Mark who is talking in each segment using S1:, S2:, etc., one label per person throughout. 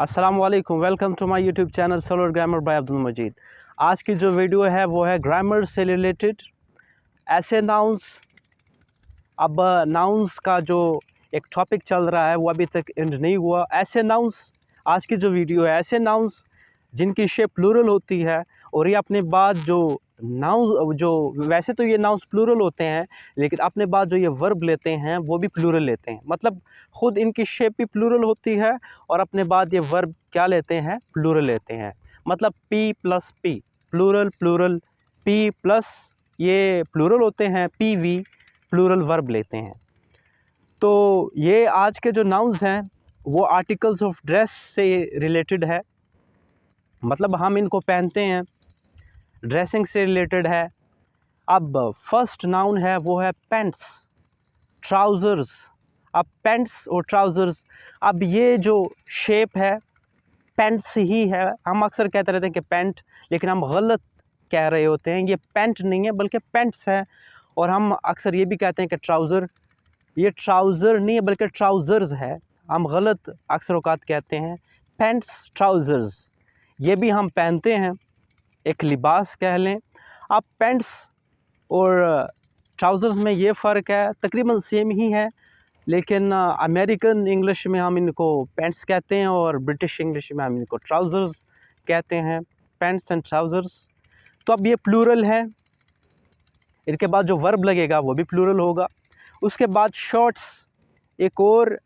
S1: अस्सलाम वालेकुम, welcome to my YouTube channel solar grammar by Abdul Majeed. आज की जो वीडियो है वो है ग्रामर से रिलेटेड ऐसे नाउन्स। अब नाउन्स का जो एक टॉपिक चल रहा है वो अभी तक एंड नहीं हुआ। ऐसे नाउन्स, आज की जो वीडियो है ऐसे नाउन्स जिनकी शेप प्लूरल होती है, और ये अपने बाद जो नाउन जो वैसे तो ये नाउन्स प्लूरल होते हैं, लेकिन अपने बाद जो ये वर्ब लेते हैं वो भी प्लूरल लेते हैं। मतलब ख़ुद इनकी शेप भी प्लूरल होती है और अपने बाद ये वर्ब क्या लेते हैं, प्लूरल लेते हैं। मतलब P plus P, plural plural, P plus ये प्लूरल होते हैं, पी वी प्लूरल वर्ब लेते हैं। तो ये आज के जो नाउन्स हैं वो आर्टिकल्स ऑफ ड्रेस से रिलेटेड है, मतलब हम इनको पहनते हैं, ड्रेसिंग से रिलेटेड है। अब फर्स्ट नाउन है वो है पैंट्स, ट्राउज़र्स। अब पैंट्स और ट्राउज़र्स, अब ये जो शेप है पैंट्स ही है। हम अक्सर कहते रहते हैं कि पैंट, लेकिन हम गलत कह रहे होते हैं, ये पैंट नहीं है बल्कि पैंट्स है। और हम अक्सर ये भी कहते हैं कि ट्राउज़र, ये ट्राउज़र नहीं है बल्कि ट्राउज़र्स है। हम गलत अक्सर औकात कहते हैं, पैंट्स ट्राउज़र्स ये भी हम पहनते हैं, एक लिबास कह लें। अब पैंट्स और ट्राउज़र्स में ये फ़र्क है, तकरीबन सेम ही है, लेकिन अमेरिकन इंग्लिश में हम इनको पैंट्स कहते हैं और ब्रिटिश इंग्लिश में हम इनको ट्राउज़र्स कहते हैं, पैंट्स एंड ट्राउज़र्स। तो अब ये प्लूरल है, इनके बाद जो वर्ब लगेगा वो भी प्लूरल होगा। उसके बाद शॉर्ट्स, एक और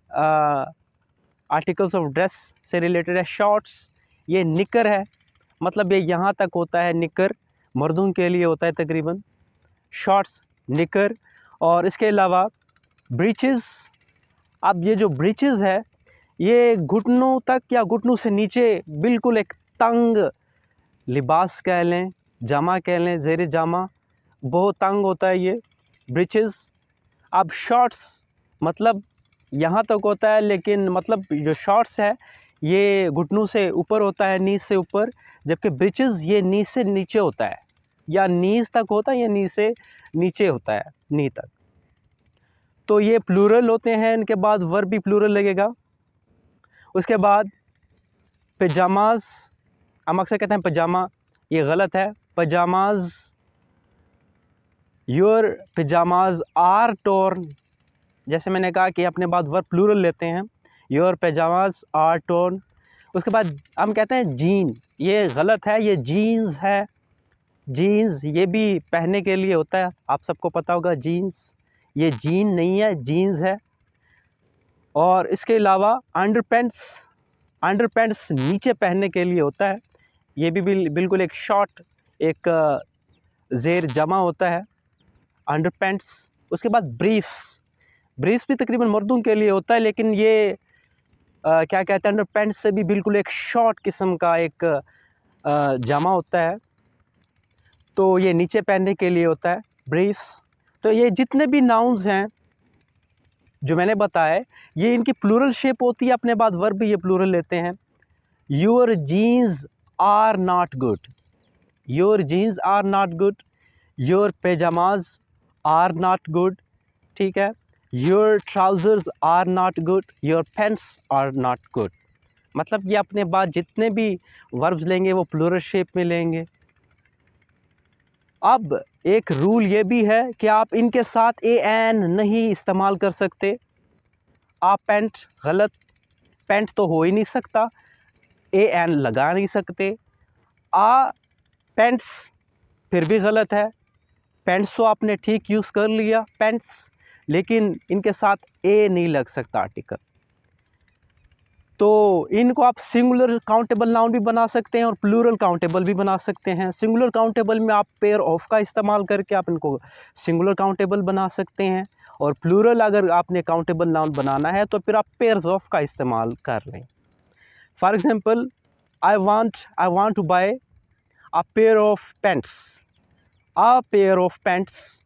S1: आर्टिकल्स ऑफ ड्रेस से रिलेटेड है शॉर्ट्स। ये निकर है, मतलब ये यहाँ तक होता है, निकर मर्दों के लिए होता है तकरीबन, शॉर्ट्स निकर। और इसके अलावा ब्रीचेस। अब ये जो ब्रीचेस है ये घुटनों तक या घुटनों से नीचे बिल्कुल एक तंग लिबास कह लें, जामा कह लें, ज़ेर जामा, बहुत तंग होता है ये ब्रीचेस। अब शॉर्ट्स मतलब यहाँ तक होता है, लेकिन मतलब जो शॉर्ट्स है ये घुटनों से ऊपर होता है, नीज से ऊपर, जबकि ब्रीचेस ये नीज से नीचे होता है, या नीज तक होता है या नीज से नीचे होता है, नी तक। तो ये प्लूरल होते हैं, इनके बाद वर्ब भी प्लूरल लगेगा। उसके बाद पजामाज, हम अक्सर कहते हैं पजामा, ये गलत है, pyjamas. Your pyjamas are torn, जैसे मैंने कहा कि अपने बाद वर्ब प्लूरल लेते हैं, योर पजामाज आर टोर्न। उसके बाद हम कहते हैं जीन, ये गलत है, ये जीन्स है। जीन्स ये भी पहनने के लिए होता है, आप सबको पता होगा जीन्स, ये जीन नहीं है, जीन्स है। और इसके अलावा अंडरपैंट्स, अंडरपैंट्स नीचे पहनने के लिए होता है, ये भी बिल्कुल एक शॉर्ट, एक ज़ेर जमा होता है, अंडरपैंट्स। उसके बाद ब्रीफ्स, ब्रीफ्स भी तकरीबन मर्दों के लिए होता है, लेकिन ये क्या कहते हैं, अंडरपैंट्स से भी बिल्कुल एक शॉर्ट किस्म का एक जामा होता है, तो ये नीचे पहनने के लिए होता है ब्रीफ्स। तो ये जितने भी नाउन्स हैं जो मैंने बताया, ये इनकी प्लूरल शेप होती है, अपने बाद वर्ब भी ये प्लूरल लेते हैं। Your jeans are not good, your jeans are not good, your pyjamas are not good, ठीक है। Your trousers are not good, your pants are not good. मतलब ये अपने बाद जितने भी वर्ब्स लेंगे वो प्लूरल शेप में लेंगे। अब एक रूल ये भी है कि आप इनके साथ ए एन नहीं इस्तेमाल कर सकते। आप पैंट, गलत, पैंट तो हो ही नहीं सकता, ए एन लगा नहीं सकते। आ पैंट्स फिर भी गलत है, पैंट्स तो आपने ठीक यूज़ कर लिया पैंट्स, लेकिन इनके साथ ए नहीं लग सकता आर्टिकल। तो इनको आप सिंगुलर काउंटेबल नाउन भी बना सकते हैं और प्लूरल काउंटेबल भी बना सकते हैं। सिंगुलर काउंटेबल में आप पेयर ऑफ का इस्तेमाल करके आप इनको सिंगुलर काउंटेबल बना सकते हैं, और प्लूरल अगर आपने काउंटेबल नाउन बनाना है तो फिर आप पेयर्स ऑफ का इस्तेमाल कर लें। For example, I want to buy a pair of pants, a pair of pants.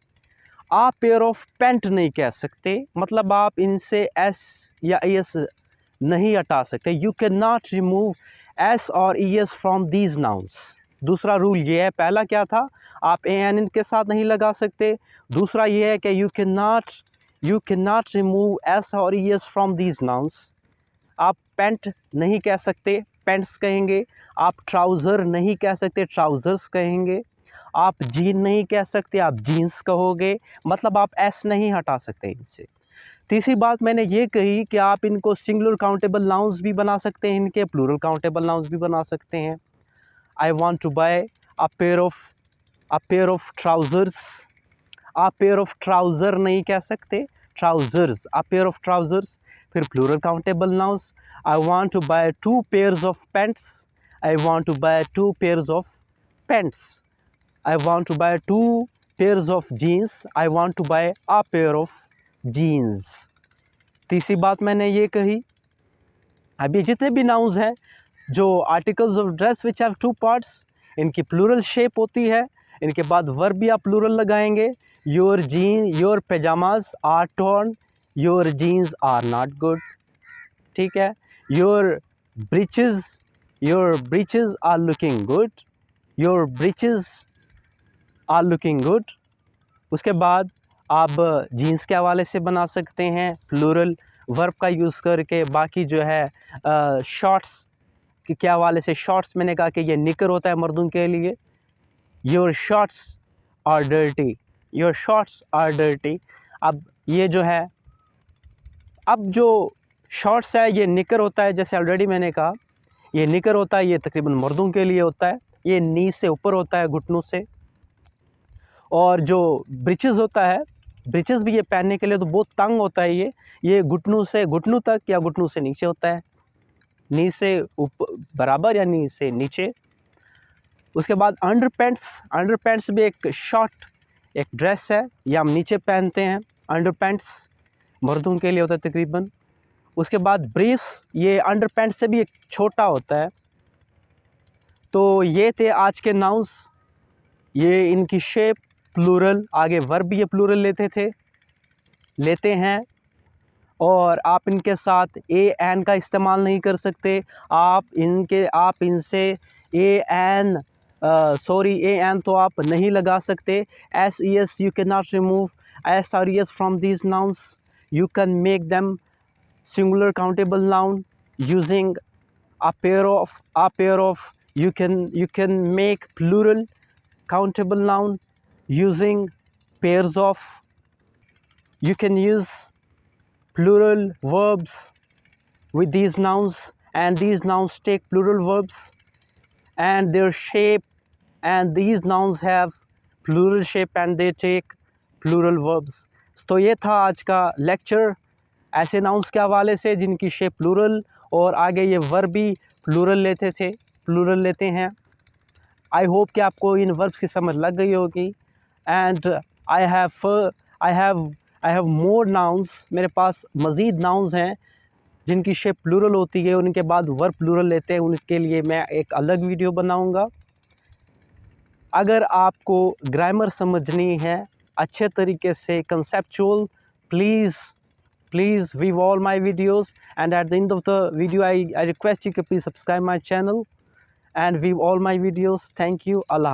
S1: आप पेयर ऑफ पैंट नहीं कह सकते, मतलब आप इनसे एस या एस नहीं हटा सकते। You can not remove S और E S from these nouns. दूसरा रूल ये है, पहला क्या था, आप ए एन इनके साथ नहीं लगा सकते। दूसरा ये है कि you can not remove S और E S from these nouns. आप पैंट नहीं कह सकते, पैंट्स कहेंगे। आप ट्राउज़र नहीं कह सकते, ट्राउज़र्स कहेंगे। आप जीन नहीं कह सकते, आप जीन्स कहोगे। मतलब आप एस नहीं हटा सकते इनसे। तीसरी बात मैंने ये कही कि आप इनको सिंगुलर काउंटेबल नाउन्स भी बना सकते हैं, इनके प्लूरल काउंटेबल नाउन्स भी बना सकते हैं। I want to buy a pair of trousers. आप पेयर ऑफ ट्राउज़र नहीं कह सकते, trousers, a pair of trousers. फिर plural countable nouns, I want to buy 2 pairs of pants. I want to buy 2 pairs of pants. I want to buy 2 pairs of jeans. I want to buy a pair of jeans. तीसरी बात मैंने ये कही, अभी जितने भी nouns हैं जो articles of dress which have 2 parts, इनकी प्लूरल शेप होती है। इनके बाद वर्ब भी आप प्लूरल लगाएंगे। Your pyjamas are torn, your jeans are not good. ठीक है। Your breeches are looking good, your breeches are looking good. उसके बाद आप जीन्स के हवाले से बना सकते हैं प्लूरल वर्ब का यूज़ करके। बाकी जो है शॉर्ट्स के हवाले से, शॉर्ट्स मैंने कहा कि ये निकर होता है मर्दों के लिए। Your shorts are dirty, your shorts are dirty. अब ये जो है, अब जो शॉर्ट्स है ये निकर होता है, जैसे ऑलरेडी मैंने कहा ये निकर होता है, ये तकरीबन मर्दों के लिए होता है। ये नी से ऊपर होता है, घुटनों से। और जो ब्रिचेस होता है, ब्रिचेस भी ये पहनने के लिए तो बहुत तंग होता है। ये घुटनों से घुटनों तक या घुटनों से नीचे होता है, नी से ऊपर बराबर या नी से नीचे। उसके बाद अंडर पैंट्स भी एक शॉर्ट एक ड्रेस है, ये हम नीचे पहनते हैं। अंडर पैंट्स मर्दों के लिए होता है तकरीबन। उसके बाद ब्रीफ्स, ये अंडर पैंट्स से भी एक छोटा होता है। तो ये थे आज के नाउन्स। ये इनकी शेप प्लूरल, आगे वर्ब भी ये प्लूरल लेते हैं। और आप इनके साथ ए एन का इस्तेमाल नहीं कर सकते। आप इनसे ए एन तो आप नहीं लगा सकते। S E S you can not remove S और S from these nouns. You can make them singular countable noun using a pair of you can make plural countable noun using pairs of. You can use plural verbs with these nouns, and these nouns take plural verbs and their shape, and these nouns have plural shape and they take plural verbs. तो ये था आज का lecture ऐसे nouns के हवाले से जिनकी शेप प्लूरल और आगे ये वर्ब भी प्लूरल लेते हैं। आई होप कि आपको इन वर्ब्स की समझ लग गई होगी। And I have more nouns, मेरे पास मज़ीद नाउन्स हैं जिनकी शेप प्लूरल होती है, उनके बाद वर्ब प्लूरल लेते हैं। उनके लिए मैं एक अलग वीडियो बनाऊंगा। अगर आपको ग्रामर समझनी है अच्छे तरीके से, conceptual, please view all my videos, and at the end of the video I request you to please subscribe my channel and view all my videos. Thank you. Allah Hafiz.